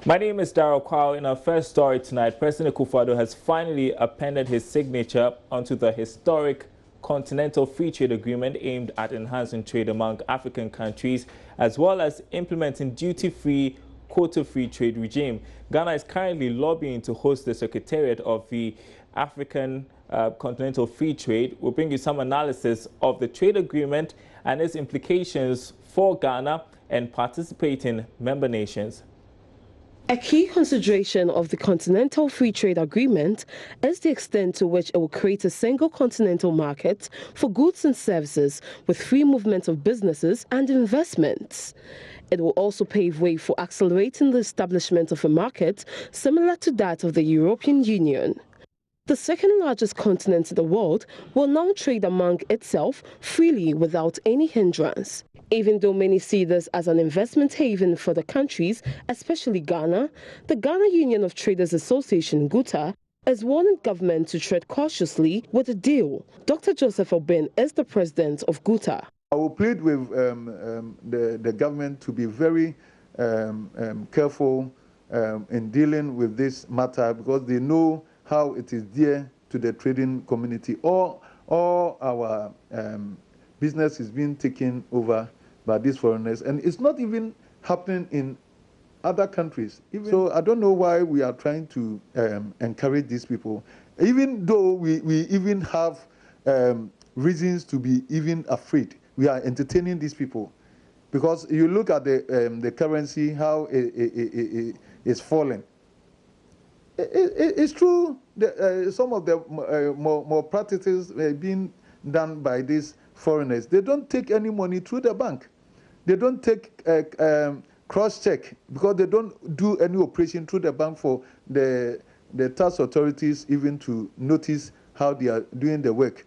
My name is Darryl Kwao. In our first story tonight, President Akufo-Addo has finally appended his signature onto the historic Continental Free Trade Agreement aimed at enhancing trade among African countries, as well as implementing duty-free, quota-free trade regime. Ghana is currently lobbying to host the Secretariat of the African Continental Free Trade. We'll bring you some analysis of the trade agreement and its implications for Ghana and participating member nations. A key consideration of the Continental Free Trade Agreement is the extent to which it will create a single continental market for goods and services with free movement of businesses and investments. It will also pave way for accelerating the establishment of a market similar to that of the European Union. The second largest continent in the world will now trade among itself freely without any hindrance. Even though many see this as an investment haven for the countries, especially Ghana, the Ghana Union of Traders Association, GUTA, is warning government to tread cautiously with the deal. Dr. Joseph Obin is the president of GUTA. I will plead with the government to be very careful in dealing with this matter, because they know how it is dear to the trading community. All our business is being taken over by these foreigners, and it's not even happening in other countries. So I don't know why we are trying to encourage these people, even though we even have reasons to be even afraid. We are entertaining these people, because you look at the currency, how it is falling. It's true that some of the more practices being done by these foreigners, they don't take any money through the bank. They don't take cross-check, because they don't do any operation through the bank for the tax authorities even to notice how they are doing the work.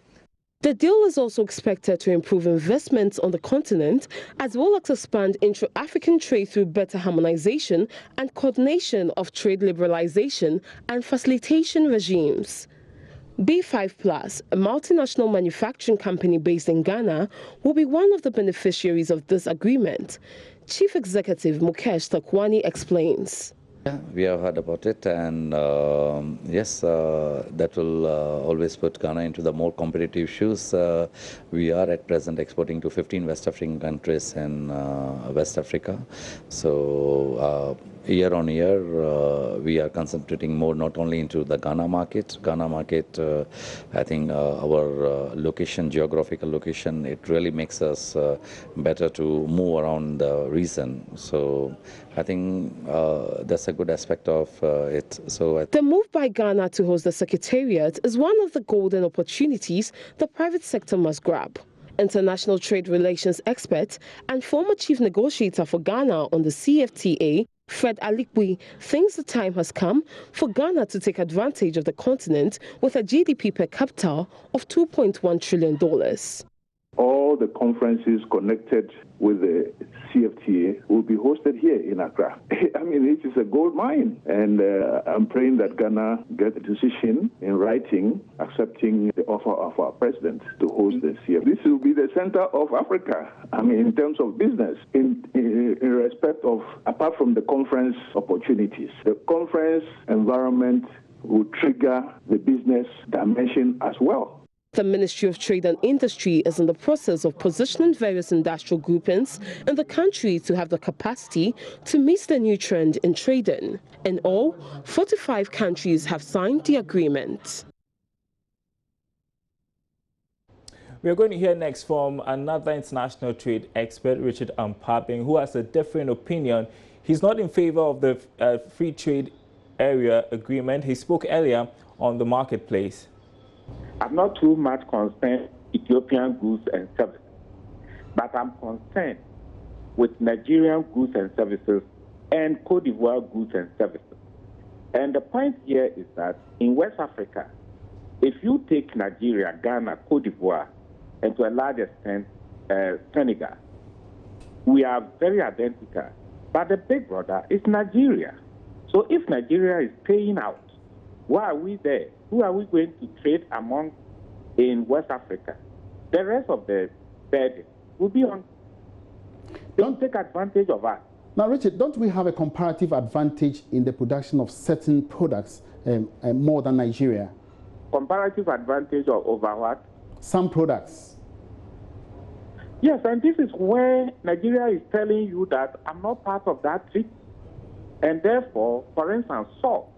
The deal is also expected to improve investments on the continent, as well as expand intra-African trade through better harmonization and coordination of trade liberalization and facilitation regimes. B5 Plus, a multinational manufacturing company based in Ghana, will be one of the beneficiaries of this agreement. Chief Executive Mukesh Takwani explains. Yeah, we have heard about it, and yes, that will always put Ghana into the more competitive shoes. We are at present exporting to 15 West African countries in West Africa. So year on year, we are concentrating more not only into the Ghana market. I think our location, geographical location, it really makes us better to move around the region. So I think that's a good aspect of it. So the move by Ghana to host the Secretariat is one of the golden opportunities the private sector must grab. International trade relations expert and former chief negotiator for Ghana on the CFTA, Fred Alikwi, thinks the time has come for Ghana to take advantage of the continent with a GDP per capita of $2.1 trillion. All the conferences connected with the CFTA will be hosted here in Accra. I mean, it is a gold mine, and I'm praying that Ghana gets a decision in writing accepting the offer of our president to host the CFTA. This will be the center of Africa, I mean, in terms of business, in respect of, apart from the conference opportunities, the conference environment will trigger the business dimension as well. The Ministry of Trade and Industry is in the process of positioning various industrial groupings in the country to have the capacity to meet the new trend in trading. In all, 45 countries have signed the agreement. We are going to hear next from another international trade expert, Richard Poppin, who has a different opinion. He's not in favor of the free trade area agreement. He spoke earlier on the marketplace. I'm not too much concerned with Ethiopian goods and services, but I'm concerned with Nigerian goods and services and Cote d'Ivoire goods and services. And the point here is that in West Africa, if you take Nigeria, Ghana, Cote d'Ivoire, and to a large extent Senegal, we are very identical. But the big brother is Nigeria. So if Nigeria is paying out, why are we there? Who are we going to trade among in West Africa? The rest of the burden will be on. Don't take advantage of us. Now, Richard, don't we have a comparative advantage in the production of certain products more than Nigeria? Comparative advantage over what? Some products. Yes, and this is where Nigeria is telling you that I'm not part of that treaty. And therefore, for instance, salt.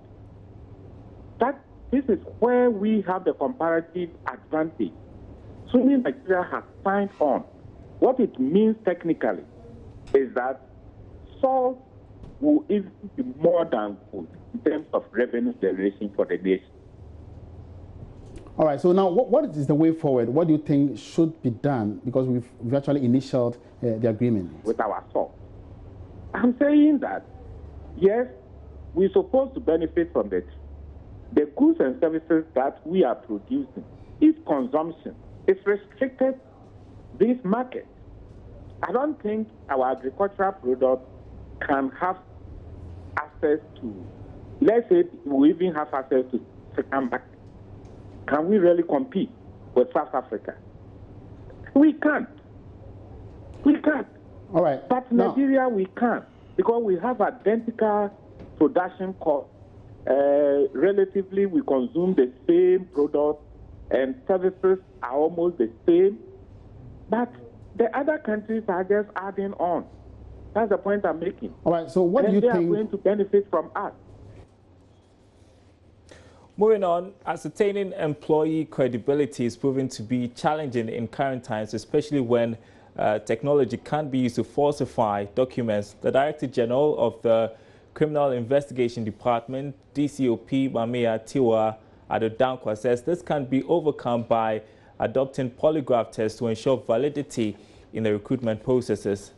This is where we have the comparative advantage. So Nigeria has signed on. What it means technically is that salt will even be more than good in terms of revenue generation for the nation. All right, so now what is the way forward? What do you think should be done? Because we've actually initialed the agreement. With our salt. I'm saying that, yes, we're supposed to benefit from the goods and services that we are producing. If consumption is restricted this market, I don't think our agricultural products can have access to, let's say we even have access to second market. Can we really compete with South Africa? We can't. We can't. All right. But Nigeria, we can, because we have identical production costs. Relatively, we consume the same products and services are almost the same. But the other countries are just adding on. That's the point I'm making. All right, so what do you think? They are going to benefit from us. Moving on, ascertaining employee credibility is proving to be challenging in current times, especially when technology can be used to falsify documents. The Director General of the Criminal Investigation Department, DCOP Mamia Tiwa Adodankwa, says this can be overcome by adopting polygraph tests to ensure validity in the recruitment processes.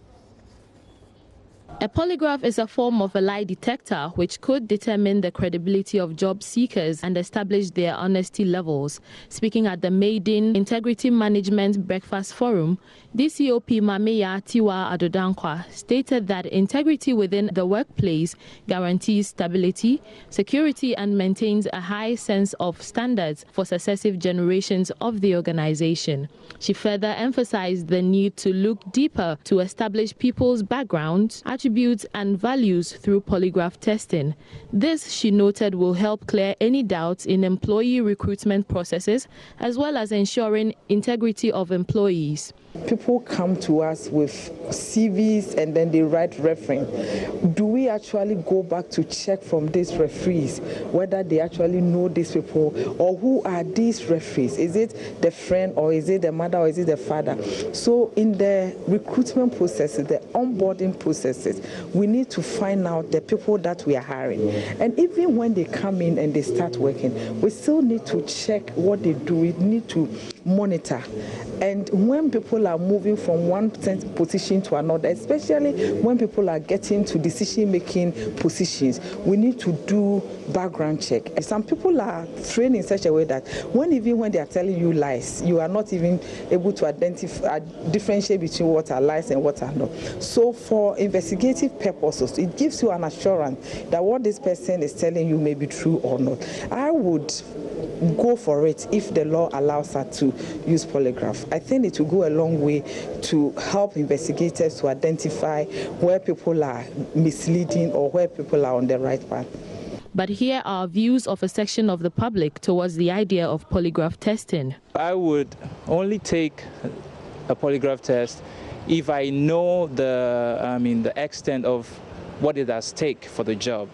A polygraph is a form of a lie detector which could determine the credibility of job seekers and establish their honesty levels. Speaking at the Maiden Integrity Management Breakfast Forum, DCOP Mameya Tiwa Adodankwa stated that integrity within the workplace guarantees stability, security, and maintains a high sense of standards for successive generations of the organization. She further emphasized the need to look deeper to establish people's backgrounds, attributes, and values through polygraph testing. This, she noted, will help clear any doubts in employee recruitment processes, as well as ensuring integrity of employees. People come to us with CVs and then they write reference. Do we actually go back to check from these referees whether they actually know these people, or who are these referees? Is it the friend, or is it the mother, or is it the father? So in the recruitment processes, the onboarding processes, we need to find out the people that we are hiring. And even when they come in and they start working, we still need to check what they do. We need to monitor. And when people are moving from one position to another, especially when people are getting to decision-making positions, we need to do background check. And some people are trained in such a way that even when they are telling you lies, you are not even able to identify, differentiate between what are lies and what are not. So for investigative purposes, it gives you an assurance that what this person is telling you may be true or not. I would go for it if the law allows her to use polygraph. I think it will go a long way to help investigators to identify where people are misleading or where people are on the right path. But here are views of a section of the public towards the idea of polygraph testing. I would only take a polygraph test if I know the extent of what it has take for the job.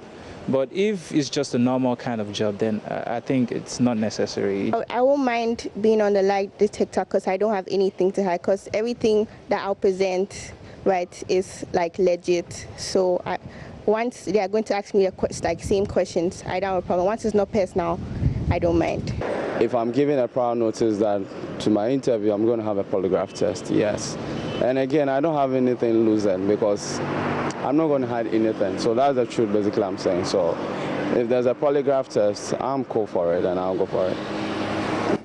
But if it's just a normal kind of job, then I think it's not necessary. I won't mind being on the lie detector because I don't have anything to hide, because everything that I'll present, right, is like legit. So once they are going to ask me same questions, I don't have a problem. Once it's not personal, I don't mind. If I'm giving a prior notice that to my interview I'm going to have a polygraph test, yes. And again, I don't have anything loose then, because I'm not going to hide anything. So that's the truth, basically, I'm saying. So if there's a polygraph test, I'm cool for it, and I'll go for it.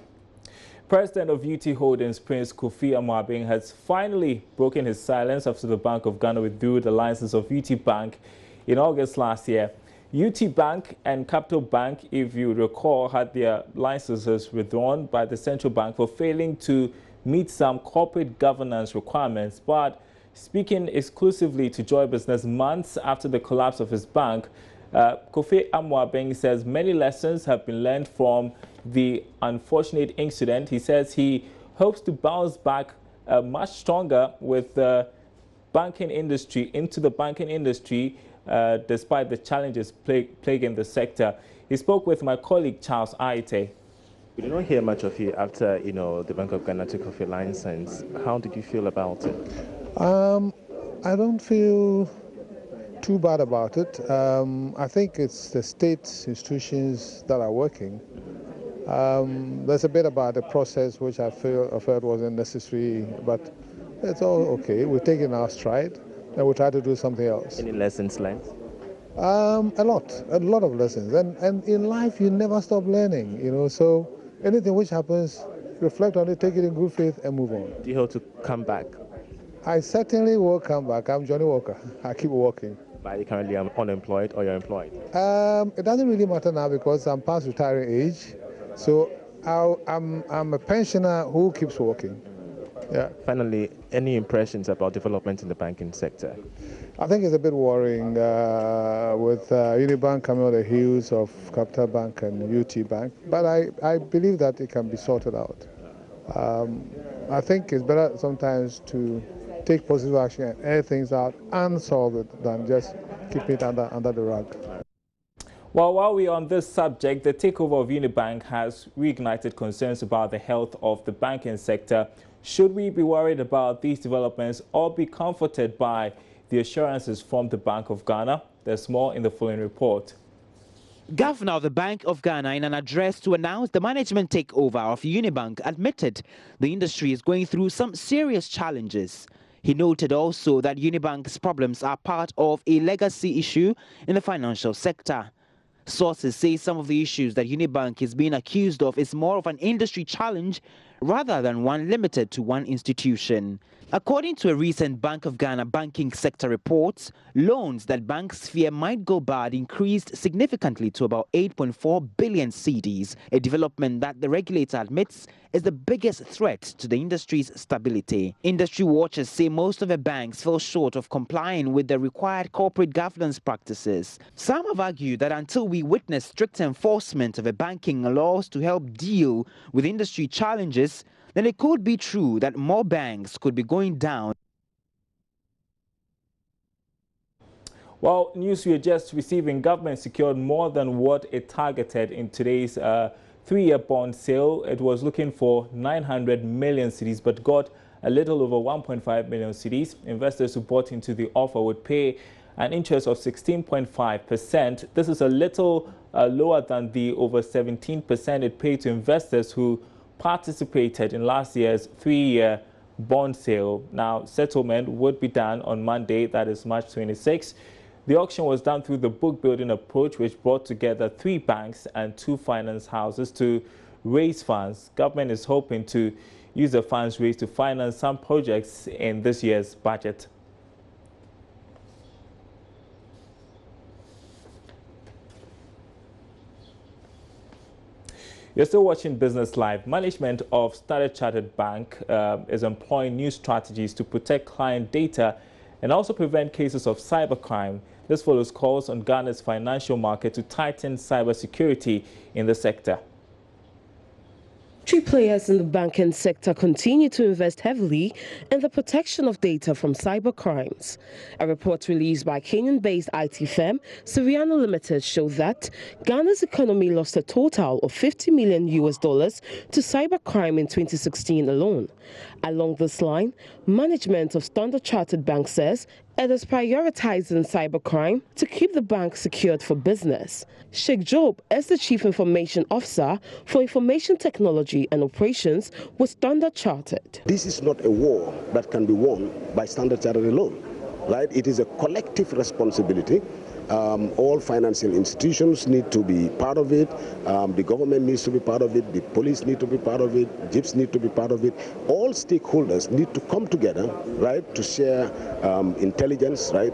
President of UT Holdings, Prince Kofi Amwabeng, has finally broken his silence after the Bank of Ghana withdrew the license of UT Bank in August last year. UT Bank and Capital Bank, if you recall, had their licenses withdrawn by the central bank for failing to meet some corporate governance requirements. But Speaking exclusively to Joy Business months after the collapse of his bank, Kofi Amwabeng says many lessons have been learned from the unfortunate incident. He says he hopes to bounce back much stronger with the banking industry, despite the challenges plaguing the sector. He spoke with my colleague Charles Aite. We did not hear much of you after, the Bank of Ghana took off your license. How did you feel about it? I don't feel too bad about it. I think it's the state institutions that are working. There's a bit about the process which I felt wasn't necessary, but it's all okay. We're taking our stride and we'll try to do something else. Any lessons learned? A lot of lessons. And in life, you never stop learning, so anything which happens, reflect on it, take it in good faith and move on. Do you hope to come back? I certainly will come back. I'm Johnny Walker. I keep working. But are you currently unemployed or you're employed? It doesn't really matter now because I'm past retiring age. So I'm a pensioner who keeps working. Yeah. Finally, any impressions about development in the banking sector? I think it's a bit worrying with Unibank coming on the heels of Capital Bank and UT Bank. But I believe that it can be sorted out. I think it's better sometimes to take positive action and air things out and solve it than just keep it under the rug. Well, while we're on this subject, the takeover of Unibank has reignited concerns about the health of the banking sector. Should we be worried about these developments or be comforted by the assurances from the Bank of Ghana? There's more in the following report. Governor of the Bank of Ghana, in an address to announce the management takeover of Unibank, admitted the industry is going through some serious challenges. He noted also that Unibank's problems are part of a legacy issue in the financial sector. Sources say some of the issues that Unibank is being accused of is more of an industry challenge rather than one limited to one institution. According to a recent Bank of Ghana banking sector report, loans that banks fear might go bad increased significantly to about 8.4 billion cedis, a development that the regulator admits is the biggest threat to the industry's stability. Industry watchers say most of the banks fell short of complying with the required corporate governance practices. Some have argued that until we witness strict enforcement of the banking laws to help deal with industry challenges, then it could be true that more banks could be going down. Well, news we are just receiving, government secured more than what it targeted in today's 3-year bond sale. It was looking for 900 million cedis, but got a little over 1.5 million cedis. Investors who bought into the offer would pay an interest of 16.5%. This is a little lower than the over 17% it paid to investors who participated in last year's 3-year bond sale. Now, settlement would be done on Monday, that is March 26. The auction was done through the book building approach, which brought together 3 banks and 2 finance houses to raise funds. Government is hoping to use the funds raised to finance some projects in this year's budget. You're still watching Business Live. Management of Standard Chartered Bank is employing new strategies to protect client data and also prevent cases of cybercrime. This follows calls on Ghana's financial market to tighten cybersecurity in the sector. Players in the banking sector continue to invest heavily in the protection of data from cyber crimes. A report released by Kenyan-based IT firm Siriano Limited showed that Ghana's economy lost a total of $50 million to cybercrime in 2016 alone. Along this line, management of Standard Chartered Bank says it is prioritizing cybercrime to keep the bank secured for business. Sheikh Job is the Chief Information Officer for Information Technology and Operations with Standard Chartered. This is not a war that can be won by Standard Chartered alone, right? It is a collective responsibility. All financial institutions need to be part of it. The government needs to be part of it. The police need to be part of it. JIPs need to be part of it. All stakeholders need to come together, right, to share intelligence, right?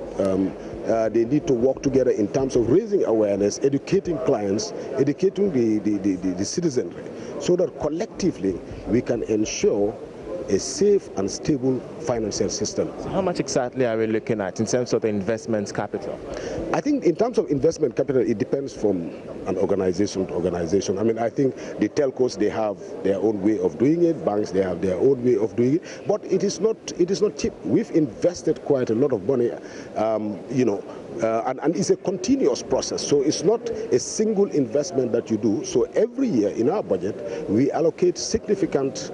They need to work together in terms of raising awareness, educating clients, educating the citizenry, so that collectively we can ensure a safe and stable financial system. So how much exactly are we looking at in terms of the investment capital? I think in terms of investment capital, it depends from an organization to organization. I mean, I think the telcos, they have their own way of doing it. Banks, they have their own way of doing it. But it is not cheap. We've invested quite a lot of money, and it's a continuous process. So it's not a single investment that you do. So every year in our budget, we allocate significant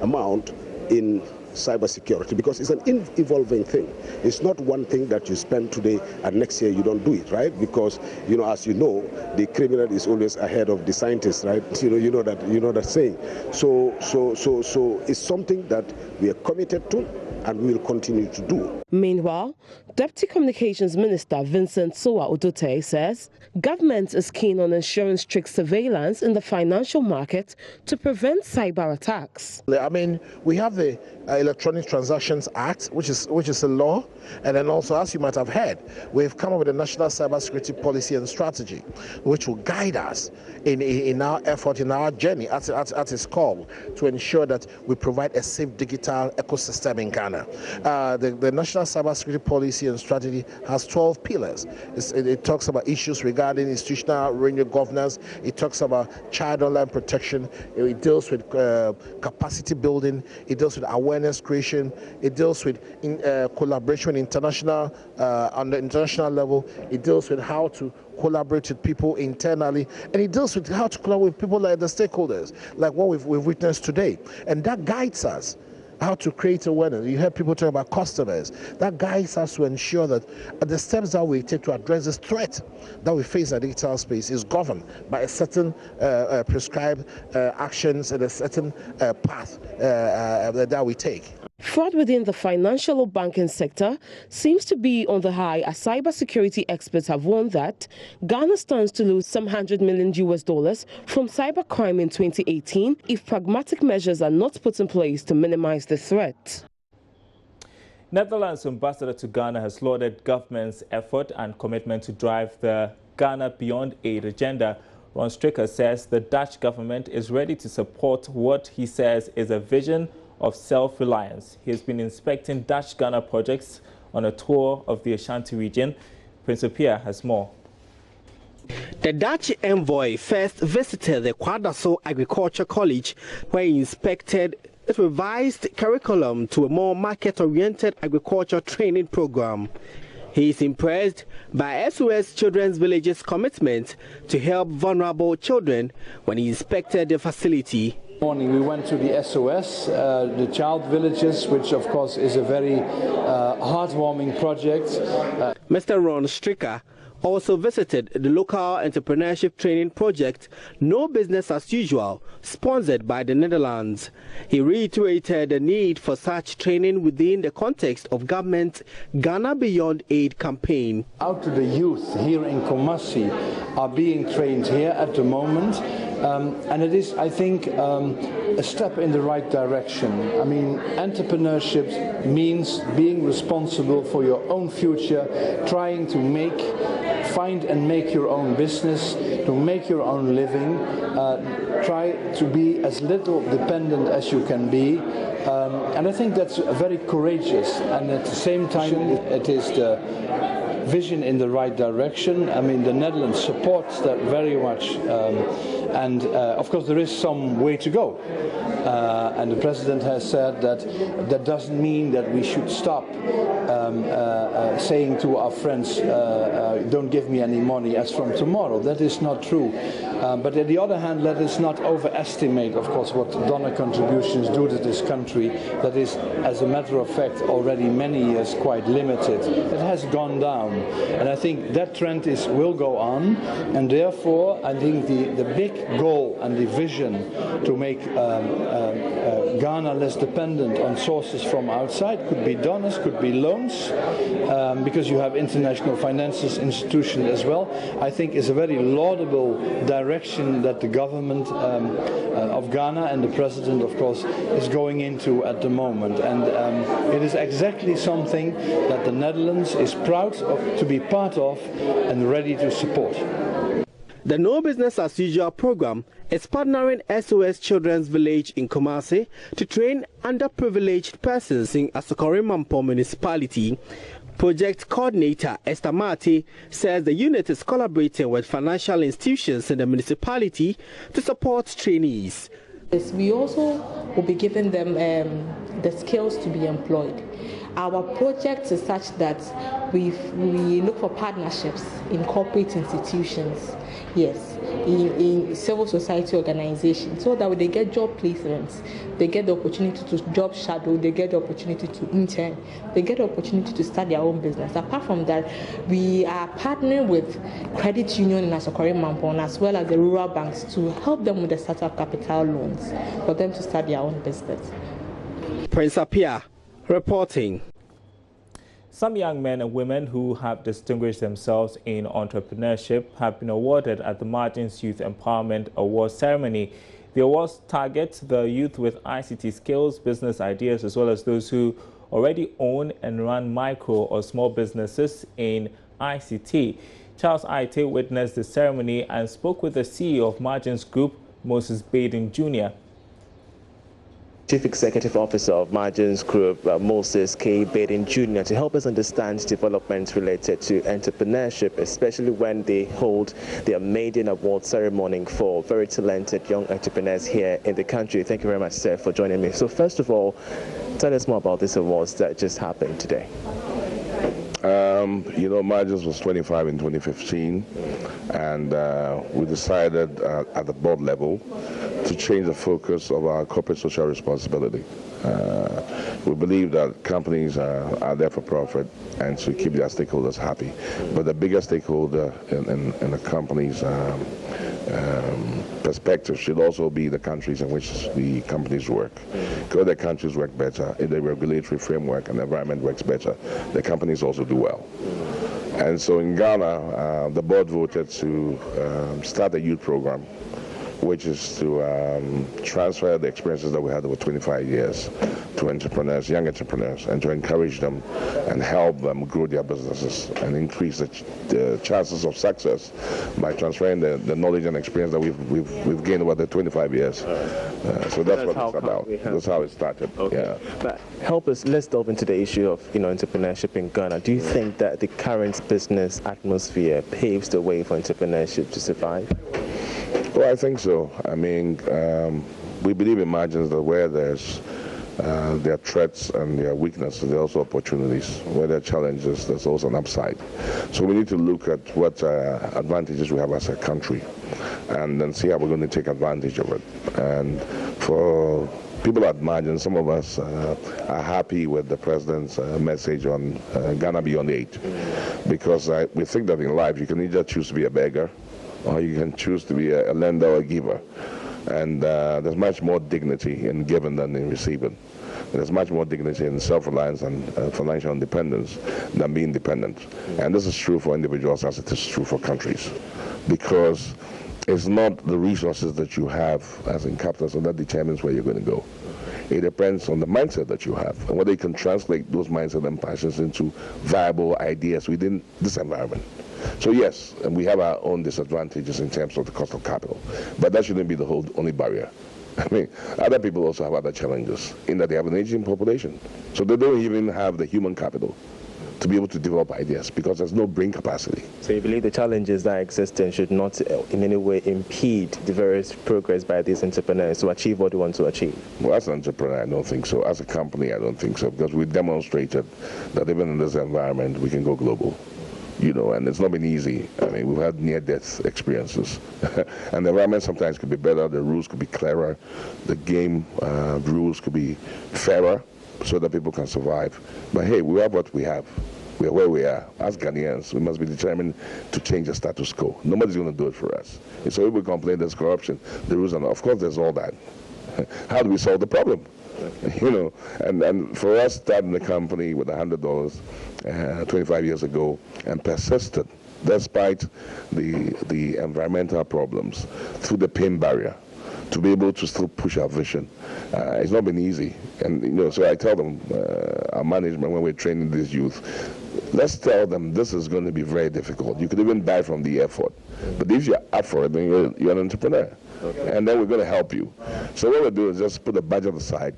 amount in cybersecurity, because it's an evolving thing. It's not one thing that you spend today and next year you don't do it, right? Because, as you know, the criminal is always ahead of the scientist, right? You know that saying. So it's something that we are committed to and we will continue to do. Meanwhile, Deputy Communications Minister Vincent Sowa Odote says government is keen on ensuring strict surveillance in the financial market to prevent cyber attacks. I mean, we have the Electronic Transactions Act, which is a law, and then also, as you might have heard, we've come up with a national cybersecurity policy and strategy, which will guide us in our effort, in our journey, at its call, to ensure that we provide a safe digital ecosystem in Ghana. The national cybersecurity policy and strategy has 12 pillars. It talks about issues regarding institutional renewal governance. It talks about child online protection. It deals with capacity building. It deals with awareness creation. It deals with collaboration international on the international level. It deals with how to collaborate with people internally, and it deals with how to collaborate with people like the stakeholders, like what we've witnessed today, and that guides us how to create awareness. You heard people talk about customers. That guides us to ensure that the steps that we take to address this threat that we face in the digital space is governed by a certain prescribed actions and a certain path that we take. Fraud within the financial or banking sector seems to be on the high, as cybersecurity experts have warned that Ghana stands to lose some $100 million from cybercrime in 2018 if pragmatic measures are not put in place to minimize the threat. Netherlands ambassador to Ghana has lauded government's effort and commitment to drive the Ghana Beyond Aid agenda. Ron Stricker says the Dutch government is ready to support what he says is a vision of self-reliance. He has been inspecting Dutch-Ghana projects on a tour of the Ashanti region. Prince Opia has more. The Dutch envoy first visited the Kwadaso Agriculture College, where he inspected its revised curriculum to a more market-oriented agriculture training program. He is impressed by SOS Children's Village's commitment to help vulnerable children when he inspected the facility. Morning we went to the SOS, the Child Villages, which of course is a very heartwarming project. Mr. Ron Stricker also visited the local entrepreneurship training project No Business as Usual, sponsored by the Netherlands. He reiterated the need for such training within the context of government's Ghana Beyond Aid campaign. Out to the youth here in Kumasi are being trained here at the moment. And it is, I think, a step in the right direction. I mean, entrepreneurship means being responsible for your own future, trying to find and make your own business, to make your own living, try to be as little dependent as you can be. And I think that's very courageous, and at the same time it is the vision in the right direction. I mean, the Netherlands supports that very much, and of course there is some way to go, and the President has said that doesn't mean that we should stop saying to our friends, don't give me any money as from tomorrow. That is not true. But on the other hand, let us not overestimate, of course, what donor contributions do to this country. That is, as a matter of fact, already many years quite limited. It has gone down, and I think that trend will go on, and therefore I think the big goal and the vision to make Ghana less dependent on sources from outside, could be donors, could be loans, because you have international finances institutions as well, I think is a very laudable direction that the government of Ghana and the President, of course, is going into at the moment. And it is exactly something that the Netherlands is proud to be part of and ready to support. The No Business as Usual program is partnering SOS Children's Village in Kumasi to train underprivileged persons in Asokore-Mampong municipality. Project coordinator Esther Mate says the unit is collaborating with financial institutions in the municipality to support trainees. Yes, we also will be giving them the skills to be employed. Our project is such that we look for partnerships in corporate institutions, yes, in civil society organizations, so that when they get job placements, they get the opportunity to job shadow, they get the opportunity to intern, they get the opportunity to start their own business. Apart from that, we are partnering with credit union in Asokore-Mampong as well as the rural banks to help them with the startup capital loans for them to start their own business. Prince Apia reporting. Some young men and women who have distinguished themselves in entrepreneurship have been awarded at the Margins Youth Empowerment Awards ceremony. The awards target the youth with ICT skills, business ideas, as well as those who already own and run micro or small businesses in ICT. Charles Aite witnessed the ceremony and spoke with the CEO of Margins Group, Moses Baden Jr. Chief Executive Officer of Margins Group, Moses K. Baden Jr., to help us understand developments related to entrepreneurship, especially when they hold their maiden award ceremony for very talented young entrepreneurs here in the country. Thank you very much, sir, for joining me. So first of all, tell us more about these awards that just happened today. You know, Margins was 25 in 2015, and we decided at the board level to change the focus of our corporate social responsibility. We believe that companies are there for profit and to keep their stakeholders happy. But the biggest stakeholder in the company's perspective should also be the countries in which the companies work. Because the countries work better, if the regulatory framework and the environment works better, the companies also do well. And so in Ghana, the board voted to start a youth program, which is to transfer the experiences that we had over 25 years to entrepreneurs, young entrepreneurs, and to encourage them and help them grow their businesses and increase the chances of success by transferring the knowledge and experience that we've gained over the 25 years. So that's what it's about. That's how it started. Okay. Yeah. But help us, let's delve into the issue of entrepreneurship in Ghana. Do you think that the current business atmosphere paves the way for entrepreneurship to survive? Well, I think so. I mean, we believe in margins that where there are threats and there are weaknesses, there are also opportunities. Where there are challenges, there's also an upside. So we need to look at what advantages we have as a country and then see how we're going to take advantage of it. And for people at margin, some of us are happy with the president's message on Ghana Beyond 8, because we think that in life you can either choose to be a beggar or you can choose to be a lender or a giver. And there's much more dignity in giving than in receiving. There's much more dignity in self-reliance and financial independence than being dependent. And this is true for individuals as it is true for countries. Because it's not the resources that you have as in capital that determines where you're going to go. It depends on the mindset that you have and whether you can translate those mindset and passions into viable ideas within this environment. So yes, and we have our own disadvantages in terms of the cost of capital, but that shouldn't be the only barrier. I mean, other people also have other challenges in that they have an aging population, so they don't even have the human capital to be able to develop ideas because there's no brain capacity. So you believe the challenges that exist should not in any way impede the various progress by these entrepreneurs to achieve what they want to achieve? Well, as an entrepreneur, I don't think so. As a company, I don't think so, because we demonstrated that even in this environment, we can go global. And it's not been easy. I mean, we've had near-death experiences. And the environment sometimes could be better, the rules could be clearer, the game rules could be fairer so that people can survive. But hey, we have what we have. We are where we are. As Ghanaians, we must be determined to change the status quo. Nobody's going to do it for us. And so if we complain there's corruption, the rules are not. Of course, there's all that. How do we solve the problem? Okay. And for us starting the company with $100 25 years ago and persisted despite the environmental problems through the pain barrier to be able to still push our vision. It's not been easy. And so I tell them, our management, when we're training these youth, let's tell them this is going to be very difficult. You could even die from the effort. But if you're up for it, then you're an entrepreneur. Okay. And then we're going to help you. So what we'll do is just put a budget aside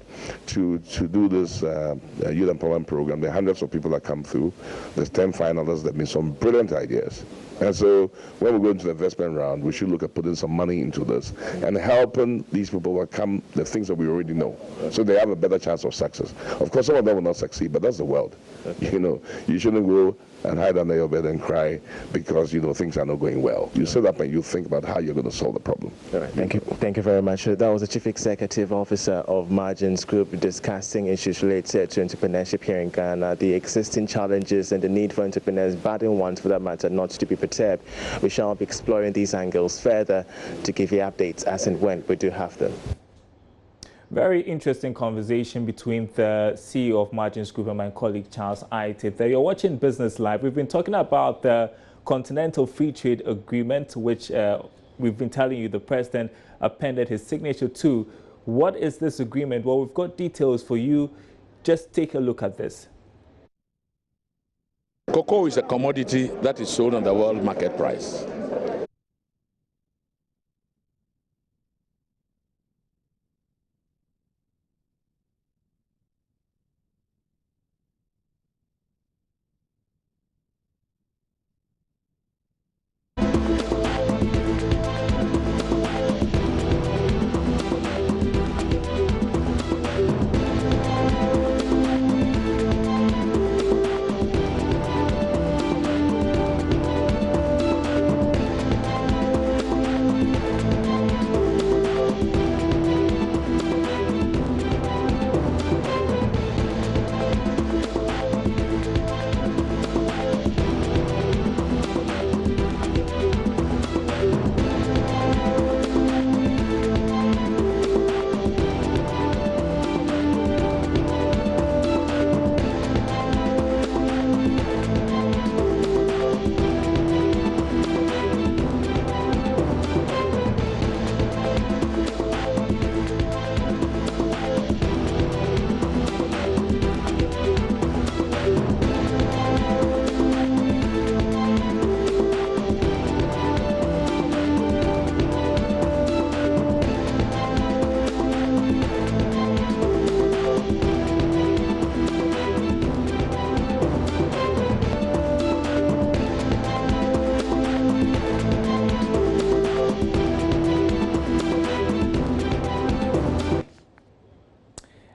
to do this youth employment program. There are hundreds of people that come through. There's 10 finalists. There have been some brilliant ideas. And so when we go into the investment round, we should look at putting some money into this and helping these people overcome the things that we already know, so they have a better chance of success. Of course, some of them will not succeed, but that's the world. You know, you shouldn't go and hide under your bed and cry because, you know, things are not going well. You sit up and you think about how you're going to solve the problem. All right, thank you. Thank you very much. That was the Chief Executive Officer of Margins Group discussing issues related to entrepreneurship here in Ghana, the existing challenges and the need for entrepreneurs, budding ones for that matter, not to be perturbed. We shall be exploring these angles further to give you updates as and when we do have them. Very interesting conversation between the CEO of Margins Group and my colleague Charles Aitib. You're watching Business Live. We've been talking about the Continental Free Trade Agreement, which we've been telling you the president appended his signature to. What is this agreement? Well, we've got details for you. Just take a look at this. Cocoa is a commodity that is sold on the world market price.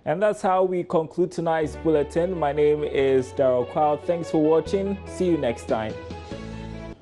And that's how we conclude tonight's bulletin. My name is Darryl Crowd. Thanks for watching. See you next time.